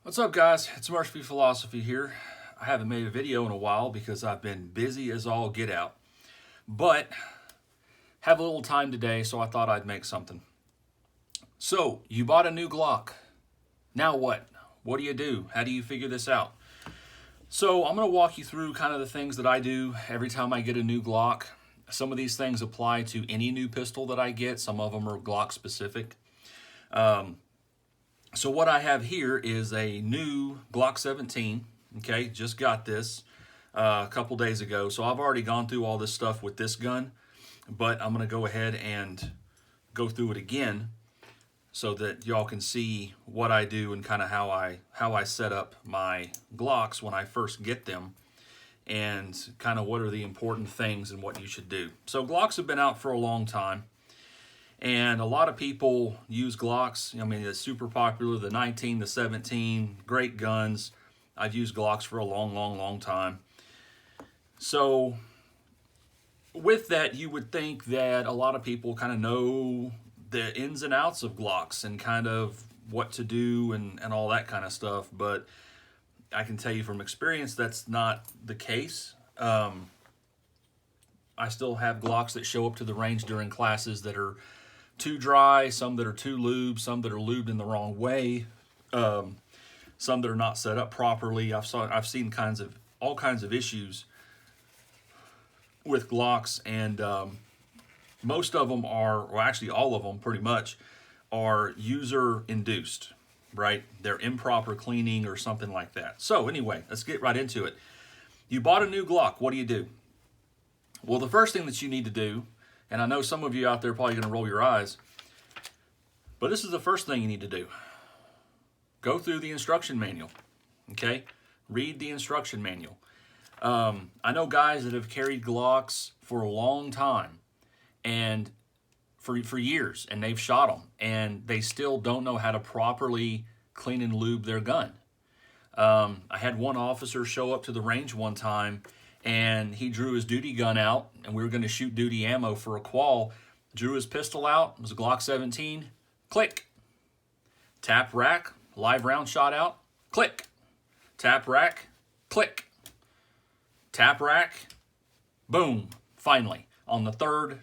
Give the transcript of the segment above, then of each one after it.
What's up, guys? It's Murphy Philosophy here. I haven't made a video in a while because I've been busy as all get out, but have a little time today, so I thought I'd make something. So, you bought a new Glock. Now what? What do you do? How do you figure this out? So, I'm going to walk you through kind of the things that I do every time I get a new Glock. Some of these things apply to any new pistol that I get. Some of them are Glock specific. So what I have here is a new Glock 17, okay, just got this a couple days ago. So I've already gone through all this stuff with this gun, but I'm going to go ahead and go through it again so that y'all can see what I do and kind of how I set up my Glocks when I first get them and kind of what are the important things and what you should do. So Glocks have been out for a long time. And a lot of people use Glocks. I mean, it's super popular. The 19, the 17, great guns. I've used Glocks for a long time. So with that, you would think that a lot of people kind of know the ins and outs of Glocks and kind of what to do and all that kind of stuff. But I can tell you from experience, that's not the case. I still have Glocks that show up to the range during classes that are too dry, some that are too lubed, some that are lubed in the wrong way, some that are not set up properly. I've seen all kinds of issues with Glocks, and most of them are, or actually all of them pretty much, are user induced, right? They're improper cleaning or something like that. So anyway, let's get right into it. You bought a new Glock, what do? Well, the first thing that you need to do, and I know some of you out there are probably going to roll your eyes, but this is the first thing you need to do. Go through the instruction manual, okay? Read the instruction manual. I know guys that have carried Glocks for a long time and for years, and they've shot them, and they still don't know how to properly clean and lube their gun. I had one officer show up to the range one time, and he drew his duty gun out, and we were going to shoot duty ammo for a qual. Drew his pistol out. It was a Glock 17. Click. Tap rack. Live round shot out. Click. Tap rack. Click. Tap rack. Boom. Finally, on the third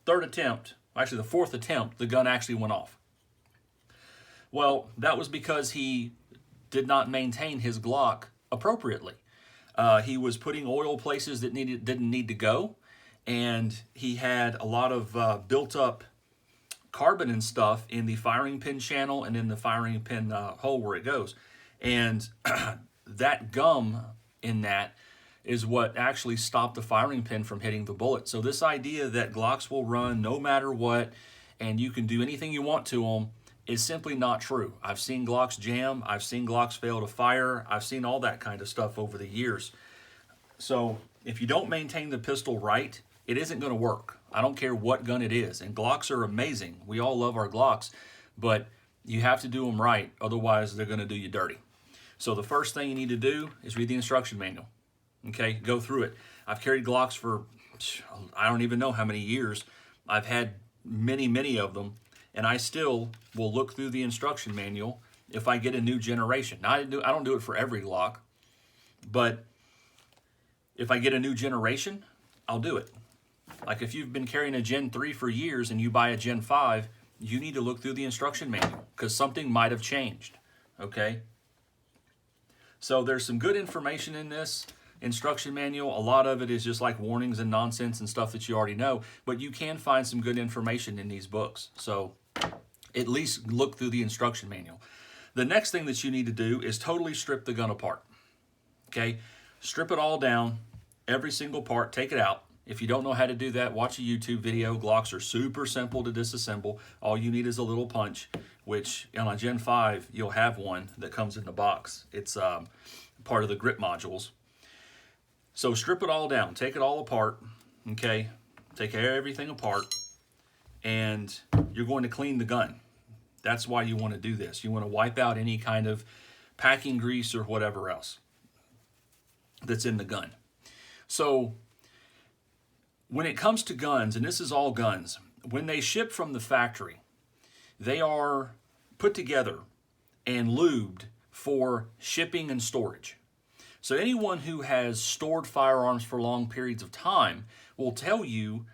attempt, actually the fourth attempt, the gun actually went off. Well, that was because he did not maintain his Glock appropriately. He was putting oil places that didn't need to go, and he had a lot of built up carbon and stuff in the firing pin channel and in the firing pin hole where it goes. And that gum in that is what actually stopped the firing pin from hitting the bullet. So this idea that Glocks will run no matter what and you can do anything you want to them is simply not true. I've seen Glocks jam. I've seen Glocks fail to fire. I've seen all that kind of stuff over the years. So if you don't maintain the pistol right, it isn't going to work. I don't care what gun it is. And Glocks are amazing. We all love our Glocks, but you have to do them right. Otherwise, they're going to do you dirty. So the first thing you need to do is read the instruction manual. Okay, go through it. I've carried Glocks for, I don't even know how many years. I've had many of them. And I still will look through the instruction manual if I get a new generation. Now, I don't do it for every Glock, but if I get a new generation, I'll do it. Like if you've been carrying a Gen 3 for years and you buy a Gen 5, you need to look through the instruction manual because something might have changed, okay? So there's some good information in this instruction manual. A lot of it is just like warnings and nonsense and stuff that you already know, but you can find some good information in these books. So at least look through the instruction manual. The next thing that you need to do is totally strip the gun apart. Okay? Strip it all down, every single part, take it out. If you don't know how to do that, watch a YouTube video. Glocks are super simple to disassemble. All you need is a little punch, which on a Gen 5, you'll have one that comes in the box. It's part of the grip modules. So strip it all down, take it all apart, okay? Take everything apart, and you're going to clean the gun. That's why you want to do this. You want to wipe out any kind of packing grease or whatever else that's in the gun. So when it comes to guns, and this is all guns, when they ship from the factory, they are put together and lubed for shipping and storage. So anyone who has stored firearms for long periods of time will tell you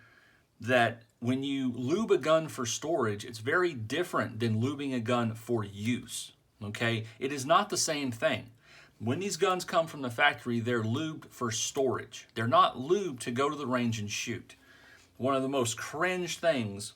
that when you lube a gun for storage, it's very different than lubing a gun for use. Okay? It is not the same thing. When these guns come from the factory, they're lubed for storage. They're not lubed to go to the range and shoot. One of the most cringe things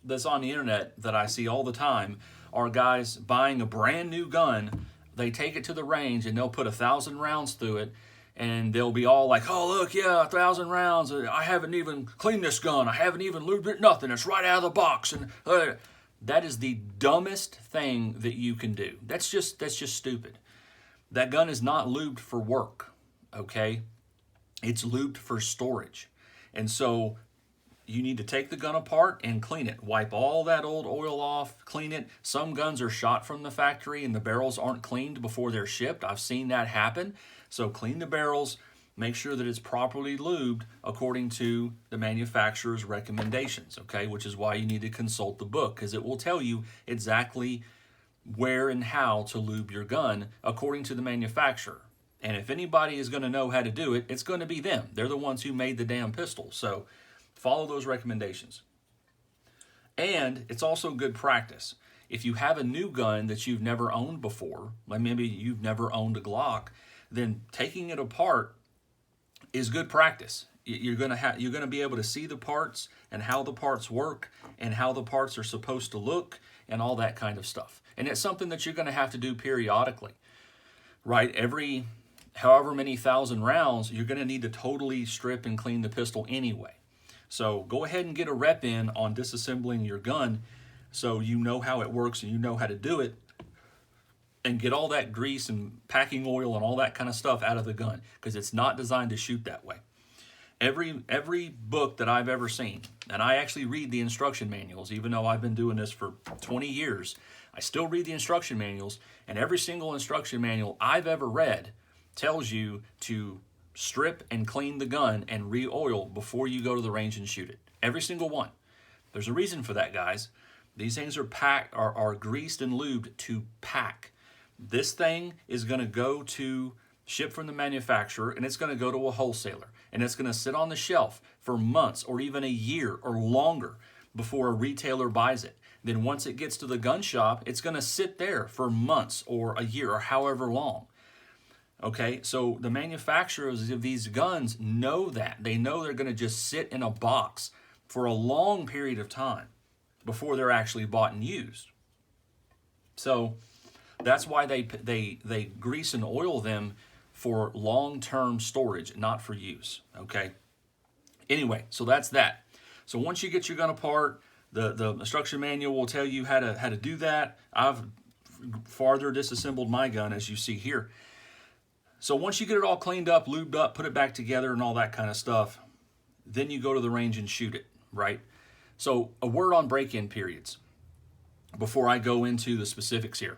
that's on the internet that I see all the time are guys buying a brand new gun. They take it to the range and they'll put 1,000 rounds through it, and they'll be all like, oh, look, yeah, 1,000 rounds. I haven't even cleaned this gun. I haven't even lubed it, nothing. It's right out of the box. And that is the dumbest thing that you can do. That's just stupid. That gun is not lubed for work, okay? It's lubed for storage. And so you need to take the gun apart and clean it. Wipe all that old oil off, clean it. Some guns are shot from the factory and the barrels aren't cleaned before they're shipped. I've seen that happen. So clean the barrels, make sure that it's properly lubed according to the manufacturer's recommendations, okay? Which is why you need to consult the book, because it will tell you exactly where and how to lube your gun according to the manufacturer. And if anybody is going to know how to do it, it's going to be them. They're the ones who made the damn pistol. So follow those recommendations. And it's also good practice. If you have a new gun that you've never owned before, like maybe you've never owned a Glock, then taking it apart is good practice. You're going to be able to see the parts and how the parts work and how the parts are supposed to look and all that kind of stuff. And it's something that you're going to have to do periodically, right? Every however many thousand rounds, you're going to need to totally strip and clean the pistol anyway. So go ahead and get a rep in on disassembling your gun so you know how it works and you know how to do it, and get all that grease and packing oil and all that kind of stuff out of the gun, because it's not designed to shoot that way. Every book that I've ever seen, and I actually read the instruction manuals, even though I've been doing this for 20 years, I still read the instruction manuals, and every single instruction manual I've ever read tells you to strip and clean the gun and re-oil before you go to the range and shoot it. Every single one. There's a reason for that, guys. These things are greased and lubed to pack. This thing is going to go to ship from the manufacturer, and it's going to go to a wholesaler, and it's going to sit on the shelf for months or even a year or longer before a retailer buys it. Then once it gets to the gun shop, it's going to sit there for months or a year or however long. Okay, so the manufacturers of these guns know that. They know they're going to just sit in a box for a long period of time before they're actually bought and used. So that's why they grease and oil them for long-term storage, not for use, okay? Anyway, so that's that. So once you get your gun apart, the instruction manual will tell you how to do that. I've farther disassembled my gun, as you see here. So once you get it all cleaned up, lubed up, put it back together and all that kind of stuff, then you go to the range and shoot it, right? So a word on break-in periods before I go into the specifics here.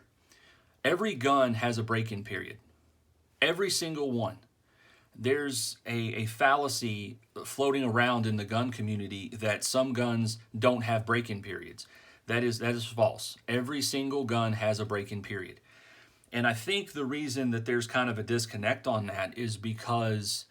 Every gun has a break-in period. Every single one. There's a fallacy floating around in the gun community that some guns don't have break-in periods. That is false. Every single gun has a break-in period. And I think the reason that there's kind of a disconnect on that is because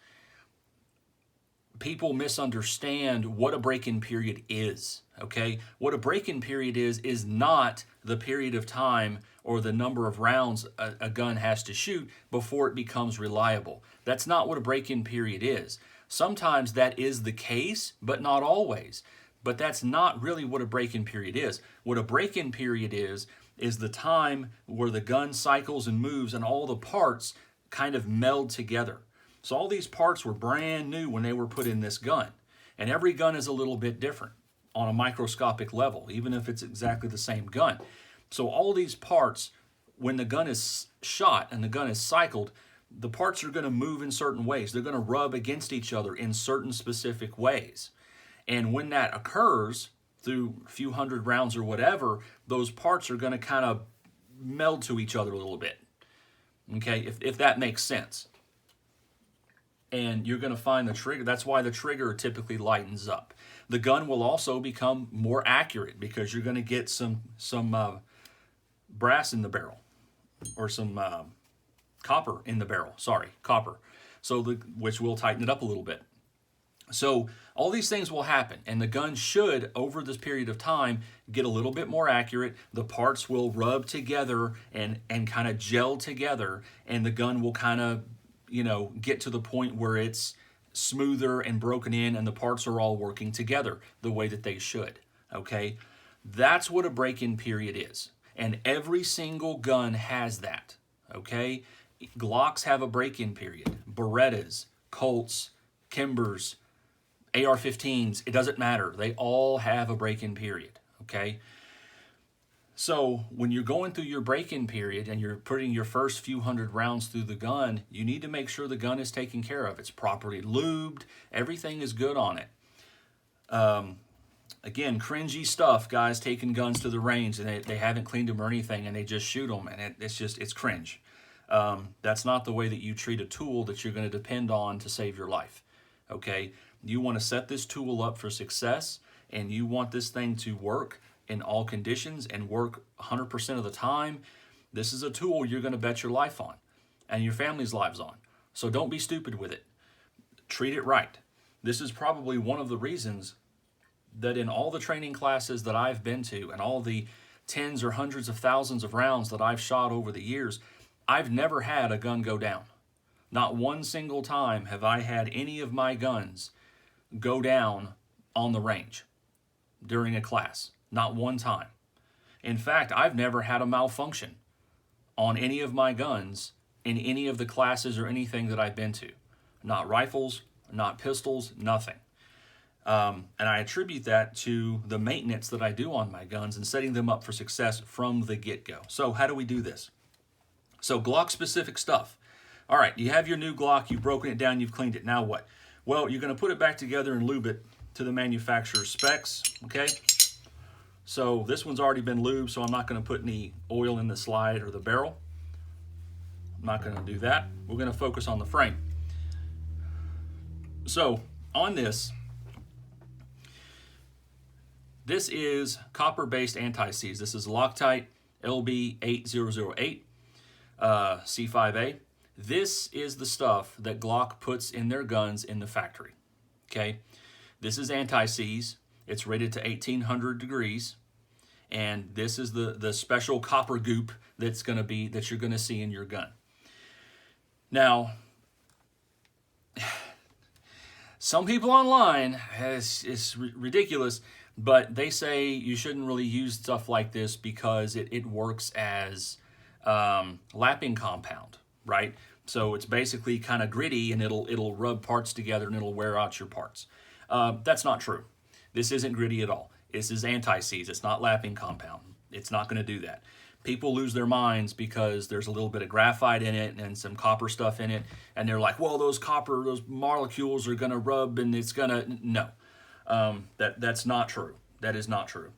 people misunderstand what a break-in period is, okay? What a break-in period is not the period of time or the number of rounds a gun has to shoot before it becomes reliable. That's not what a break-in period is. Sometimes that is the case, but not always. But that's not really what a break-in period is. What a break-in period is the time where the gun cycles and moves and all the parts kind of meld together. So all these parts were brand new when they were put in this gun. And every gun is a little bit different on a microscopic level, even if it's exactly the same gun. So all these parts, when the gun is shot and the gun is cycled, the parts are going to move in certain ways. They're going to rub against each other in certain specific ways. And when that occurs, through a few hundred rounds or whatever, those parts are going to kind of meld to each other a little bit. Okay, if that makes sense. And you're going to find the trigger. That's why the trigger typically lightens up. The gun will also become more accurate because you're going to get some brass in the barrel. copper in the barrel. Sorry, copper. So which will tighten it up a little bit. So all these things will happen, and the gun should, over this period of time, get a little bit more accurate. The parts will rub together and kind of gel together, and the gun will kind of, get to the point where it's smoother and broken in, and the parts are all working together the way that they should. Okay, that's what a break-in period is, and every single gun has that. Okay, Glocks have a break-in period. Berettas, Colts, Kimbers, AR-15s, it doesn't matter. They all have a break-in period, okay? So when you're going through your break-in period and you're putting your first few hundred rounds through the gun, you need to make sure the gun is taken care of. It's properly lubed. Everything is good on it. Again, cringy stuff, guys taking guns to the range and they haven't cleaned them or anything and they just shoot them, and it's cringe. That's not the way that you treat a tool that you're going to depend on to save your life, okay? You want to set this tool up for success, and you want this thing to work in all conditions and work 100% of the time. This is a tool you're going to bet your life on and your family's lives on. So don't be stupid with it. Treat it right. This is probably one of the reasons that in all the training classes that I've been to and all the tens or hundreds of thousands of rounds that I've shot over the years, I've never had a gun go down. Not one single time have I had any of my guns go down on the range during a class. Not one time. In fact, I've never had a malfunction on any of my guns in any of the classes or anything that I've been to. Not rifles, not pistols, nothing. And I attribute that to the maintenance that I do on my guns and setting them up for success from the get-go. So how do we do this? So Glock-specific stuff. All right, you have your new Glock, you've broken it down, you've cleaned it. Now what? Well, you're going to put it back together and lube it to the manufacturer's specs, okay? So this one's already been lubed, so I'm not going to put any oil in the slide or the barrel. I'm not going to do that. We're going to focus on the frame. So on this is copper-based anti-seize. This is Loctite LB8008 C5A. This is the stuff that Glock puts in their guns in the factory, okay? This is anti-seize. It's rated to 1800 degrees, and this is the special copper goop that you're going to see in your gun. Now, some people online, it's ridiculous, but they say you shouldn't really use stuff like this because it works as lapping compound, right? So it's basically kind of gritty, and it'll rub parts together and it'll wear out your parts. That's not true. This isn't gritty at all. This is anti-seize. It's not lapping compound. It's not going to do that. People lose their minds because there's a little bit of graphite in it and some copper stuff in it, and they're like, well, those molecules are going to rub and it's going to... No, that's not true. That is not true.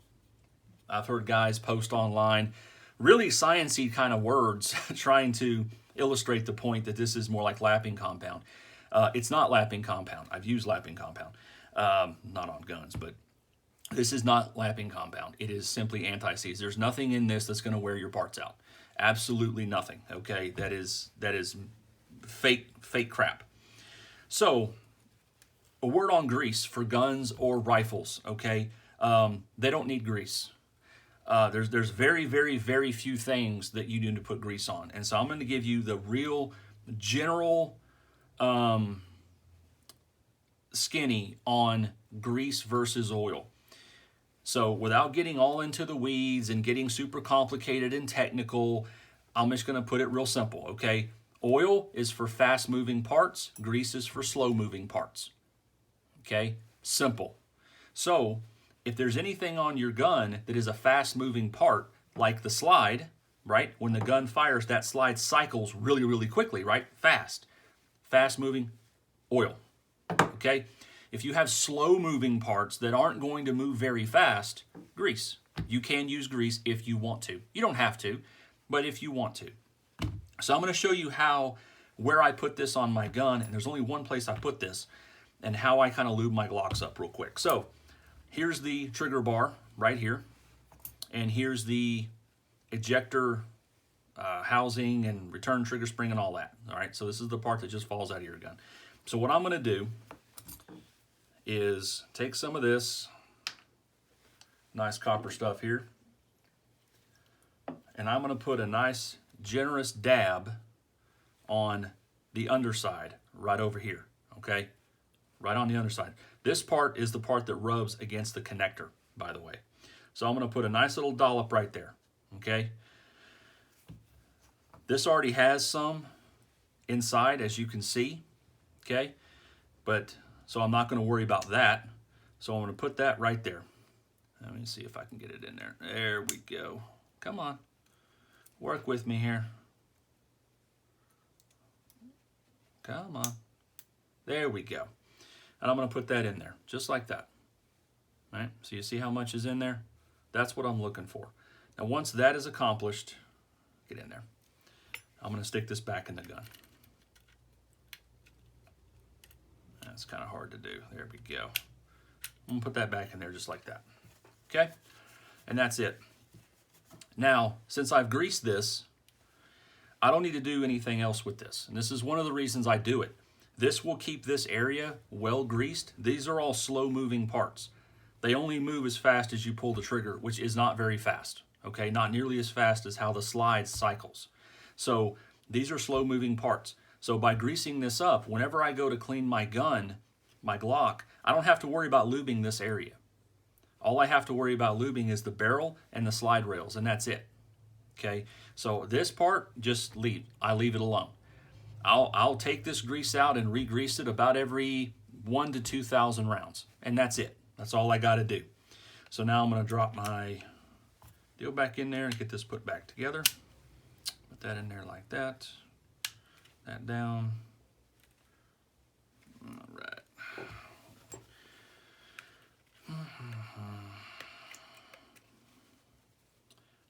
I've heard guys post online really science-y kind of words trying to illustrate the point that this is more like lapping compound. It's not lapping compound. I've used lapping compound, not on guns, but this is not lapping compound. It is simply anti-seize. There's nothing in this that's going to wear your parts out. Absolutely nothing. Okay, that is fake crap. So, a word on grease for guns or rifles. Okay, they don't need grease. There's very, very, very few things that you need to put grease on. And so I'm going to give you the real general skinny on grease versus oil. So without getting all into the weeds and getting super complicated and technical, I'm just going to put it real simple, okay? Oil is for fast-moving parts. Grease is for slow-moving parts. Okay? Simple. So if there's anything on your gun that is a fast-moving part, like the slide, right? When the gun fires, that slide cycles really, really quickly, right? Fast-moving, oil. Okay? If you have slow-moving parts that aren't going to move very fast, grease. You can use grease if you want to. You don't have to, but if you want to. So I'm going to show you where I put this on my gun, and there's only one place I put this, and how I kind of lube my Glocks up real quick. So here's the trigger bar right here, and here's the ejector housing and return trigger spring and all that. All right, so this is the part that just falls out of your gun. So what I'm going to do is take some of this nice copper stuff here, and I'm going to put a nice generous dab on the underside right over here, okay? Right on the underside. This part is the part that rubs against the connector, by the way. So I'm going to put a nice little dollop right there, okay? This already has some inside, as you can see, okay? But, so I'm not going to worry about that. So I'm going to put that right there. Let me see if I can get it in there. There we go. Come on. Work with me here. Come on. There we go. And I'm going to put that in there, just like that. All right? So you see how much is in there? That's what I'm looking for. Now once that is accomplished, get in there. I'm going to stick this back in the gun. That's kind of hard to do. There we go. I'm going to put that back in there just like that. Okay? And that's it. Now, since I've greased this, I don't need to do anything else with this. And this is one of the reasons I do it. This will keep this area well greased. These are all slow moving parts. They only move as fast as you pull the trigger, which is not very fast. Okay, not nearly as fast as how the slide cycles. So these are slow moving parts. So by greasing this up, whenever I go to clean my gun, my Glock, I don't have to worry about lubing this area. All I have to worry about lubing is the barrel and the slide rails, and that's it. Okay, so this part, just I leave it alone. I'll take this grease out and re-grease it about every 1,000 to 2,000 rounds, and that's it. That's all I got to do. So now I'm going to drop my deal back in there and get this put back together. Put that in there like that. That down. All right.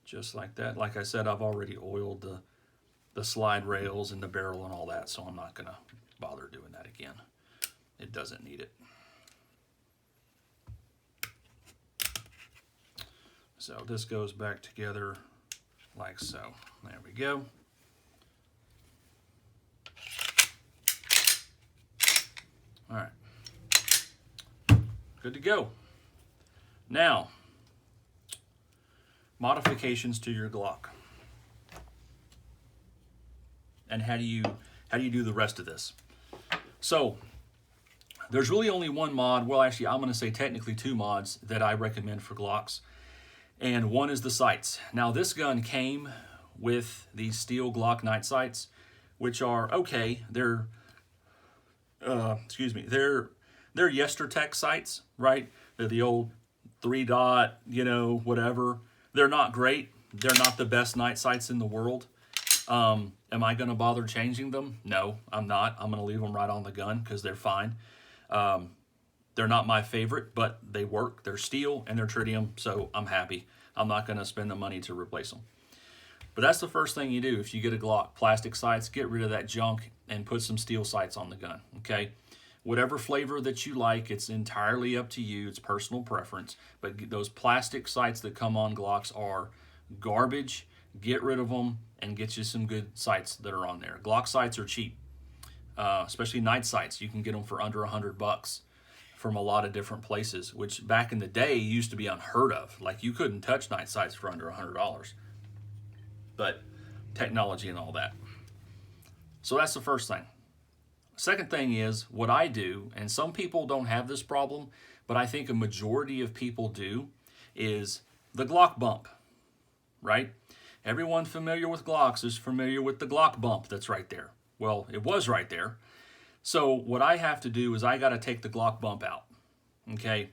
Just like that. Like I said, I've already oiled the slide rails and the barrel and all that, so I'm not going to bother doing that again. It doesn't need it. So this goes back together like so. There we go. All right. Good to go. Now, modifications to your Glock. And how do you do the rest of this? So, there's really only one mod. Well, actually, I'm going to say technically two mods that I recommend for Glocks. And one is the sights. Now, this gun came with these steel Glock night sights, which are okay. They're they're Yestertech sights, right? They're the old 3-dot, whatever. They're not great. They're not the best night sights in the world. Am I going to bother changing them? No, I'm not. I'm going to leave them right on the gun because they're fine. They're not my favorite, but they work. They're steel and they're tritium, so I'm happy. I'm not going to spend the money to replace them. But that's the first thing you do if you get a Glock. Plastic sights, get rid of that junk and put some steel sights on the gun, okay? Whatever flavor that you like, it's entirely up to you. It's personal preference. But those plastic sights that come on Glocks are garbage. Get rid of them and get you some good sights that are on there. Glock sights are cheap, especially night sights. You can get them for under $100 from a lot of different places, which back in the day used to be unheard of. Like you couldn't touch night sights for under $100. But technology and all that. So that's the first thing. Second thing is what I do, and some people don't have this problem, but I think a majority of people do, is the Glock bump, right? Everyone familiar with Glocks is familiar with the Glock bump that's right there. Well, it was right there. So what I have to do is I got to take the Glock bump out, okay?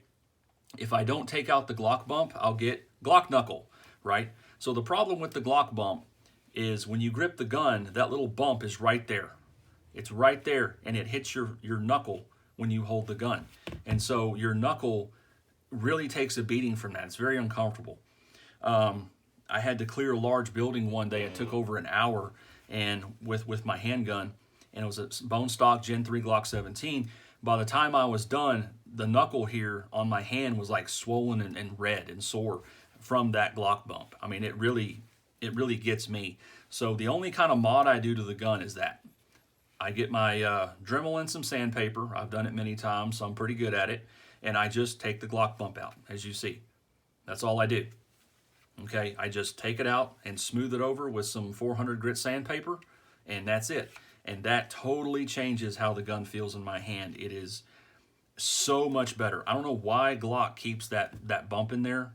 If I don't take out the Glock bump, I'll get Glock knuckle, right? So the problem with the Glock bump is when you grip the gun, that little bump is right there. It's right there, and it hits your knuckle when you hold the gun. And so your knuckle really takes a beating from that. It's very uncomfortable. I had to clear a large building one day. It took over an hour and with my handgun, and it was a bone stock Gen 3 Glock 17. By the time I was done, the knuckle here on my hand was like swollen and red and sore from that Glock bump. I mean, it really gets me. So the only kind of mod I do to the gun is that. I get my Dremel and some sandpaper. I've done it many times, so I'm pretty good at it. And I just take the Glock bump out, as you see. That's all I do. Okay, I just take it out and smooth it over with some 400 grit sandpaper, and that's it. And that totally changes how the gun feels in my hand. It is so much better. I don't know why Glock keeps that bump in there.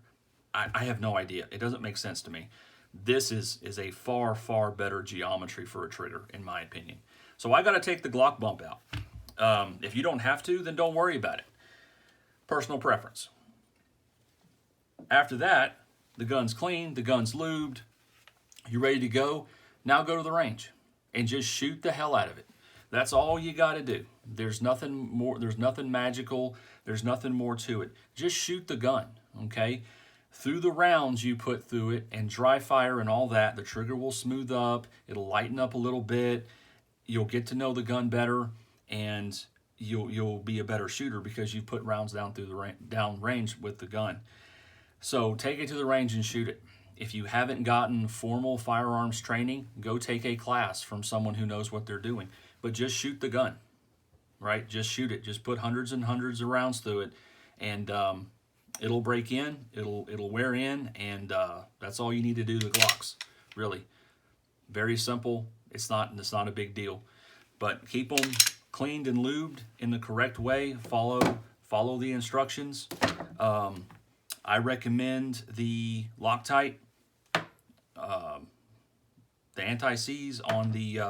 I have no idea. It doesn't make sense to me. This is a far, far better geometry for a trigger, in my opinion. So I got to take the Glock bump out. If you don't have to, then don't worry about it. Personal preference. After that, the gun's clean, the gun's lubed, you're ready to go. Now go to the range and just shoot the hell out of it. That's all you got to do. There's nothing more, there's nothing magical, there's nothing more to it. Just shoot the gun, okay? Through the rounds you put through it and dry fire and all that, the trigger will smooth up, it'll lighten up a little bit, you'll get to know the gun better, and you'll be a better shooter because you put rounds down through the down range with the gun. So take it to the range and shoot it. If you haven't gotten formal firearms training, go take a class from someone who knows what they're doing. But just shoot the gun, right? Just shoot it. Just put hundreds and hundreds of rounds through it, and it'll break in, it'll wear in, and that's all you need to do to Glocks, really. Very simple. It's not a big deal. But keep them cleaned and lubed in the correct way. Follow the instructions. I recommend the Loctite, the anti-seize on the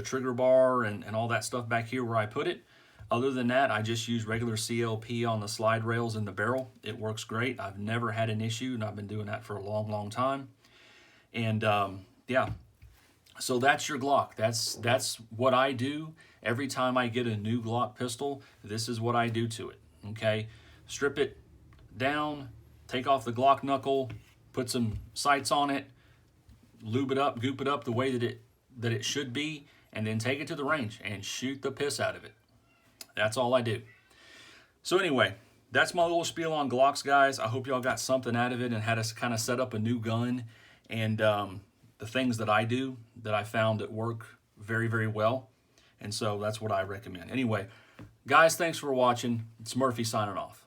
trigger bar and all that stuff back here where I put it. Other than that, I just use regular CLP on the slide rails in the barrel. It works great. I've never had an issue, and I've been doing that for a long, long time. And yeah, so that's your Glock. That's what I do every time I get a new Glock pistol. This is what I do to it. Okay, strip it down, take off the Glock knuckle, put some sights on it, lube it up, goop it up the way that it should be, and then take it to the range and shoot the piss out of it. That's all I do. So anyway, that's my little spiel on Glocks, guys. I hope y'all got something out of it and had us kind of set up a new gun, and the things that I do that I found that work very, very well. And so that's what I recommend. Anyway, guys, thanks for watching. It's Murphy signing off.